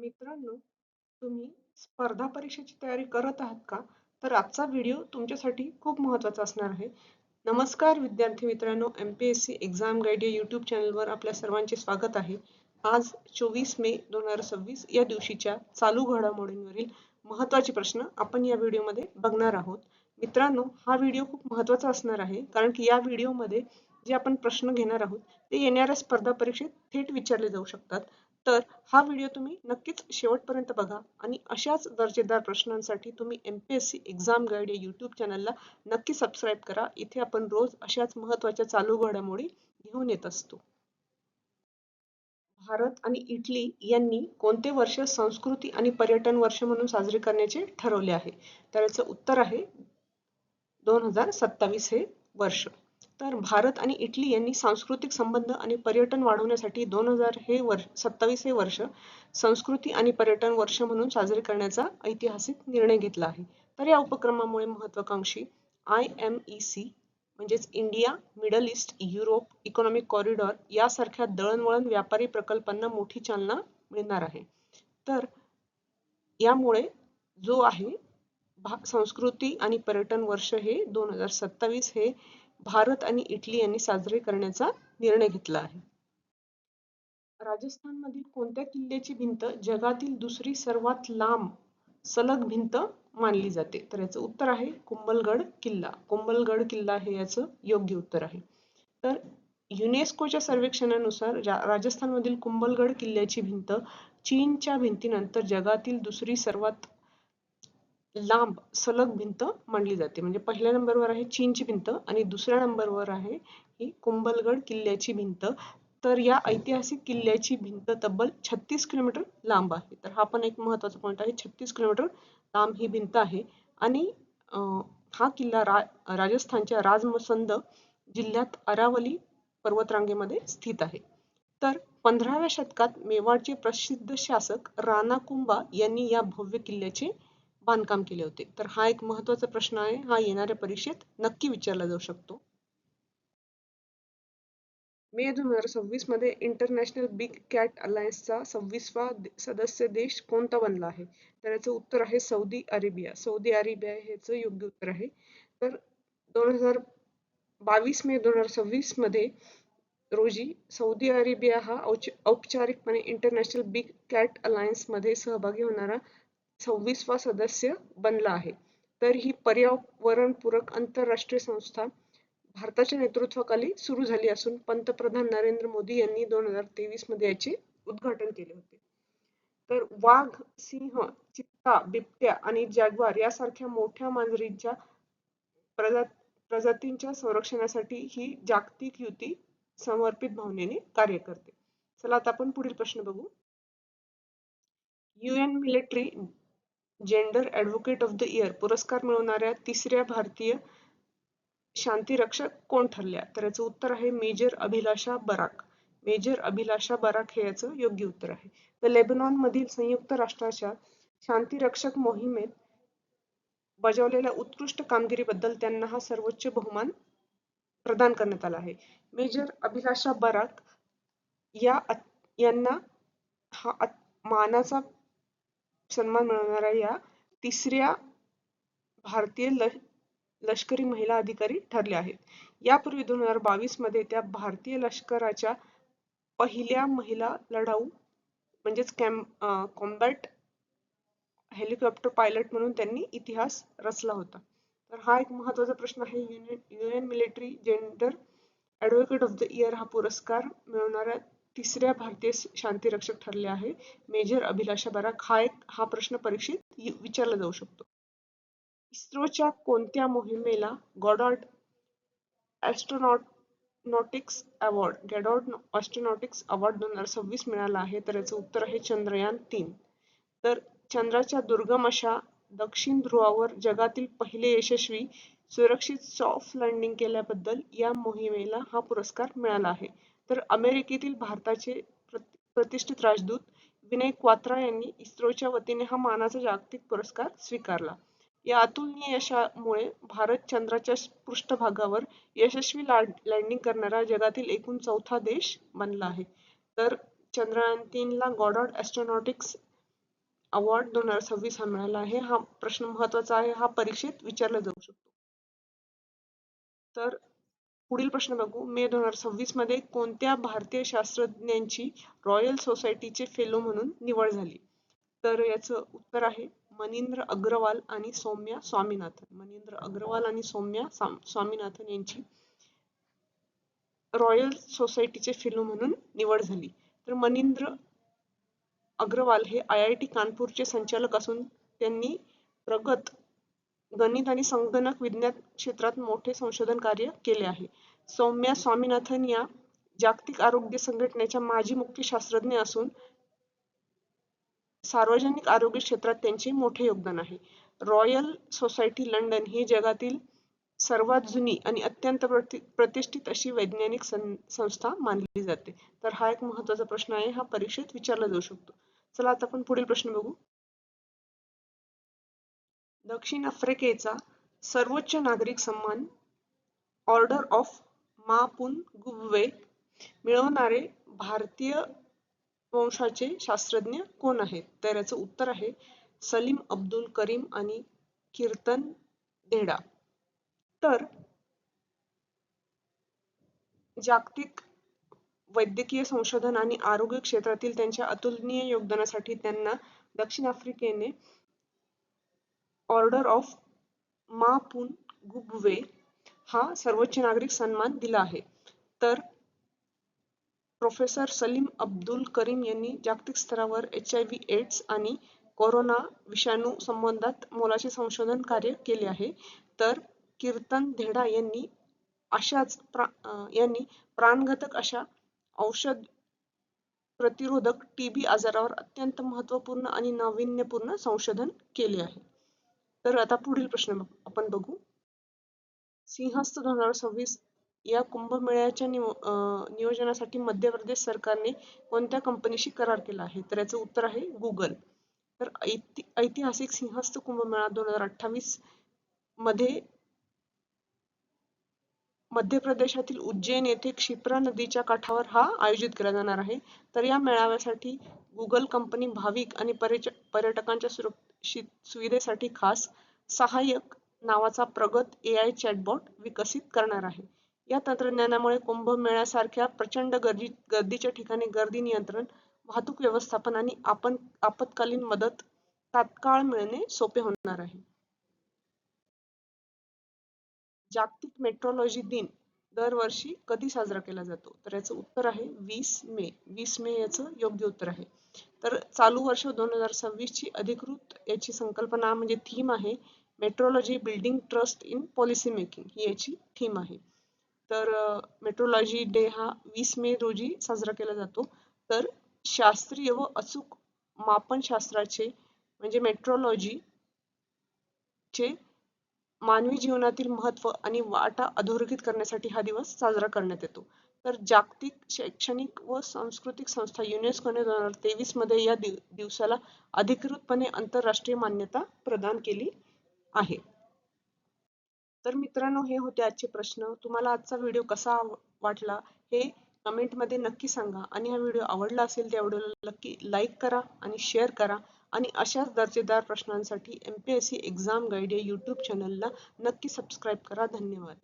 मित्रांनो, तुम्ही स्पर्धा परीक्षेची तयारी करत आहात का? तर आजचा व्हिडिओ तुमच्यासाठी खूप महत्त्वाचा असणार आहे. नमस्कार विद्यार्थी मित्रांनो, MPSC एक्झाम गाईड या यूट्यूब चॅनलवर आपल्या सर्वांचे स्वागत आहे. आज 24 मे 2026 या दिवशीच्या चालू घडामोडींवरील महत्त्वाचे प्रश्न आपण या व्हिडिओमध्ये बघणार आहोत. मित्रांनो, हा व्हिडिओ खूप महत्त्वाचा असणार आहे कारण की या व्हिडिओमध्ये जे आपण प्रश्न घेणार आहोत ते येणाऱ्या स्पर्धा परीक्षेत थेट विचारले जाऊ शकतात. तर हा व्हिडिओ तुम्ही नक्कीच शेवटपर्यंत बघा आणि अशाच दर्जेदार प्रश्नांसाठी तुम्ही MPSC एक्झाम गाईड या यूट्यूब चॅनलला नक्की सबस्क्राईब करा. इथे आपण रोज अशाच महत्त्वाच्या चालू घडामोडी घेऊन येत असतो. भारत आणि इटली यांनी कोणते वर्ष संस्कृती आणि पर्यटन वर्ष म्हणून साजरे करण्याचे ठरवले आहे? तर याचं उत्तर आहे 2027 हे वर्ष. तर भारत आणि इटली यांनी सांस्कृतिक संबंध आणि पर्यटन वाढवण्यासाठी 2027 हे वर्ष संस्कृती आणि पर्यटन वर्ष म्हणून साजरे करण्याचा ऐतिहासिक निर्णय घेतला आहे. तर या उपक्रमामुळे महत्वाकांक्षी IMEC म्हणजेच India, middle east, Europe economic corridor यासारख्या दळणवळण व्यापारी प्रकल्पांना मोठी चालना मिळणार आहे. तर यामुळे जो आहे संस्कृती आणि पर्यटन वर्ष हे 2027 हे भारत आणि इटली यांनी साजरे करण्याचा निर्णय घेतला आहे. राजस्थानमधील कोणत्या किल्ल्याची भिंत जगातील दुसरी सर्वात लांब सलग भिंत मानली जाते? तर याचं उत्तर आहे कुंभलगड किल्ला. कुंभलगड किल्ला हे याचं योग्य उत्तर आहे. तर युनेस्कोच्या सर्वेक्षणानुसार राजस्थानमधील कुंभलगड किल्ल्याची भिंत चीनच्या भिंतीनंतर जगातील दुसरी सर्वात लांब सलग भिंत मानली जाते. म्हणजे पहिल्या नंबरवर आहे चीनची भिंत आणि दुसऱ्या नंबरवर आहे ही कुंभलगड किल्ल्याची भिंत. तर या ऐतिहासिक किल्ल्याची भिंत तब्बल 36 किलोमीटर लांब आहे. तर हा पण एक महत्त्वाचा पॉईंट आहे. 36 किलोमीटर लांब ही भिंत आहे आणि हा किल्ला राजस्थानच्या राजमसंद जिल्ह्यात अरावली पर्वतरांगेमध्ये स्थित आहे. तर 15व्या शतकात मेवाडचे प्रसिद्ध शासक राणा कुंभा यांनी या भव्य किल्ल्याचे बांधकाम केले होते. तर हा एक महत्त्वाचा प्रश्न आहे. हा येणाऱ्या परीक्षेत नक्की विचारला जाऊ शकतो. मे 2026 मध्ये इंटरनॅशनल बिग कॅट अलायन्सचा 26वा सदस्य देश कोणता बनला आहे? तर याचं उत्तर आहे सौदी अरेबिया. सौदी अरेबिया हेच योग्य उत्तर आहे. तर 22 मे 2026 मध्ये रोजी सौदी अरेबिया हा औपचारिकपणे इंटरनॅशनल बिग कॅट अलायन्स मध्ये सहभागी होणारा 26वा सदस्य बनला आहे. तर ही पर्यावरणपूरक आंतरराष्ट्रीय संस्था भारताच्या नेतृत्वाखाली सुरू झाली असून पंतप्रधान नरेंद्र मोदी यांनी 2023 मध्ये याचे उद्घाटन केले होते. तर वाघ, सिंह, चित्ता, बिबट्या आणि जॅग्वार यासारख्या मोठ्या मांजरींच्या प्रजातींच्या संरक्षणासाठी ही जागतिक युती समर्पित भावनेने कार्य करते. चला आता आपण पुढील प्रश्न बघू. UN military gender advocate of the year पुरस्कार मिळवणाऱ्या तिसऱ्या भारतीय शांतीरक्षक कोण ठरल्या? तर याचं उत्तर आहे मेजर अभिलाषा बराक. मेजर अभिलाषा बराक हे याचं योग्य उत्तर आहे. तर लेबनॉन मधील संयुक्त राष्ट्राच्या शांतीरक्षक मोहिमेत बजावलेल्या उत्कृष्ट कामगिरीबद्दल त्यांना हा सर्वोच्च बहुमान प्रदान करण्यात आला आहे. मेजर अभिलाषा बराक यांना हा मानाचा सन्मान मिळवणाऱ्या या तिसऱ्या भारतीय लष्करी महिला अधिकारी ठरल्या आहेत. यापूर्वी 2022 मध्ये त्या भारतीय लष्कराच्या पहिल्या महिला लढाऊ म्हणजेच कॉम्बॅट हेलिकॉप्टर पायलट म्हणून त्यांनी इतिहास रचला होता. तर हा एक महत्त्वाचा प्रश्न आहे. UN military gender advocate of the year हा पुरस्कार मिळवणाऱ्या तिसऱ्या भारतीय शांतीरक्षक ठरले आहे मेजर अभिलाषा बराक. हा प्रश्न परीक्षेत विचारला जाऊ शकतो. इस्रोच्या कोणत्या मोहिमेला गॉडॉर्ड ॲस्ट्रोनॉटिक्स अवॉर्ड 2026 मिळाला आहे? तर याचं उत्तर आहे चंद्रयान 3. तर चंद्राच्या दुर्गम अशा दक्षिण ध्रुवावर जगातील पहिले यशस्वी सुरक्षित सॉफ्ट लँडिंग केल्याबद्दल या मोहिमेला हा पुरस्कार मिळाला आहे. तर अमेरिकेतील भारताचे प्रतिष्ठित राजदूत विनय क्वात्रा यांनी इस्रोच्या वतीने हा मानाचा जागतिक पुरस्कार स्वीकारला. या अतुलनीय यशामुळे भारत चंद्राच्या पृष्ठभागावर यशस्वी लँडिंग करणारा जगातील एकूण 4था देश बनला आहे. तर चंद्रयान 3 ला गॉडॉर्ड ॲस्ट्रोनॉटिक्स अवॉर्ड 2026 हा मिळाला आहे? हा प्रश्न महत्वाचा आहे, हा परीक्षेत विचारला जाऊ शकतो. तर पुढील प्रश्न बघू. मे 2026 मध्ये कोणत्या भारतीय शास्त्रज्ञांची रॉयल सोसायटीचे फेलो म्हणून निवड झाली? तर याचं उत्तर आहे मनिंद्र अग्रवाल आणि सौम्या स्वामीनाथन. मनिंद्र अग्रवाल आणि सौम्या स्वामीनाथन यांची रॉयल सोसायटीचे फेलो म्हणून निवड झाली. तर मनिंद्र अग्रवाल हे IIT कानपूरचे संचालक असून त्यांनी प्रगत गणित आणि संगणक विज्ञान क्षेत्रात मोठे संशोधन कार्य केले आहे. सौम्या स्वामीनाथन या जागतिक आरोग्य संघटनेच्या माजी मुख्य शास्त्रज्ञ असून सार्वजनिक आरोग्य क्षेत्रात त्यांचे मोठे योगदान आहे. रॉयल सोसायटी लंडन ही जगातील सर्वात जुनी आणि अत्यंत प्रतिष्ठित अशी वैज्ञानिक संस्था मानली जाते. तर हा एक महत्त्वाचा प्रश्न आहे, हा परीक्षेत विचारला जाऊ शकतो. चला आता आपण पुढील प्रश्न बघू. दक्षिण आफ्रिकेचा सर्वोच्च नागरिक सन्मान ऑर्डर ऑफ मापुंगुवे मिळवणारे भारतीय वंशाचे शास्त्रज्ञ कोण आहेत? तर याचं उत्तर आहे सलीम अब्दुल करीम आणि कीर्तन धेडा. तर जागतिक वैद्यकीय संशोधन आणि आरोग्य क्षेत्रातील त्यांच्या अतुलनीय योगदानासाठी त्यांना दक्षिण आफ्रिकेने ऑर्डर ऑफ मापुंगुवे हा सर्वोच्च नागरिक सन्मान दिला आहे. तर प्रोफेसर सलीम अब्दुल करीम यांनी जागतिक स्तरावर HIV एड्स आणि कोरोना विषाणू संबंधात मोलाचे संशोधन कार्य केले आहे. तर कीर्तन धेडा यांनी प्राणघातक अशा औषध प्रतिरोधक TB आजारावर अत्यंत महत्त्वपूर्ण आणि नाविन्यपूर्ण संशोधन केले आहे. तर आता पुढील प्रश्न आपण बघू. सिंहस्थ 2026 या कुंभमेळ्याच्या नियोजनासाठी मध्य प्रदेश सरकारने कोणत्या कंपनीशी करार केला आहे? तर याचं उत्तर आहे गुगल. तर ऐतिहासिक सिंहस्थ कुंभमेळा 2028 मध्ये मध्य प्रदेशातील उज्जैन येथे क्षिप्रा नदीच्या काठावर हा आयोजित केला जाणार आहे. तर या मेळाव्यासाठी गुगल कंपनी भाविक आणि पर्यटकांच्या सुविधेसाठी खास सहाय्यक नावाचा प्रगत AI चॅटबॉट विकसित करणार आहे. या तंत्रज्ञानामुळे कुंभमेळ्यासारख्या प्रचंड गर्दीच्या ठिकाणी गर्दी नियंत्रण, वाहतूक व्यवस्थापन आणि आपत्कालीन मदत तात्काळ मिळणे सोपे होणार आहे. जागतिक मेट्रोलॉजी दिन दरवर्षी कधी साजरा केला जातो? तर याचं उत्तर आहे 20 मे. 20 मे याचं योग्य उत्तर आहे. तर चालू वर्ष 2026 ची अधिकृत याची संकल्पना म्हणजे थीम आहे metrology building trust in policy making, ही याची थीम आहे. तर मेट्रोलॉजी डे हा 20 मे रोजी साजरा केला जातो. तर शास्त्रीय व अचूक मापनशास्त्राचे म्हणजे मेट्रोलॉजी चे मानवी जीवनातील महत्त्व आणि वाटा अधोरेखित करण्यासाठी हा दिवस साजरा करण्यात येतो. तर जागतिक शैक्षणिक व सांस्कृतिक संस्था युनेस्कोने 2023 मध्ये या दिवसाला अधिकृतपणे आंतरराष्ट्रीय मान्यता प्रदान केली आहे. तर मित्रांनो, हे होते आजचे प्रश्न. तुम्हाला आजचा व्हिडिओ कसा वाटला हे कमेंटमध्ये नक्की सांगा आणि हा व्हिडिओ आवडला असेल तर व्हिडिओला नक्की लाईक करा आणि शेअर करा आणि अशाच दर्जेदार प्रश्नांसाठी MPSC एक्झाम गाईड या YouTube चॅनलला नक्की सबस्क्राईब करा. धन्यवाद.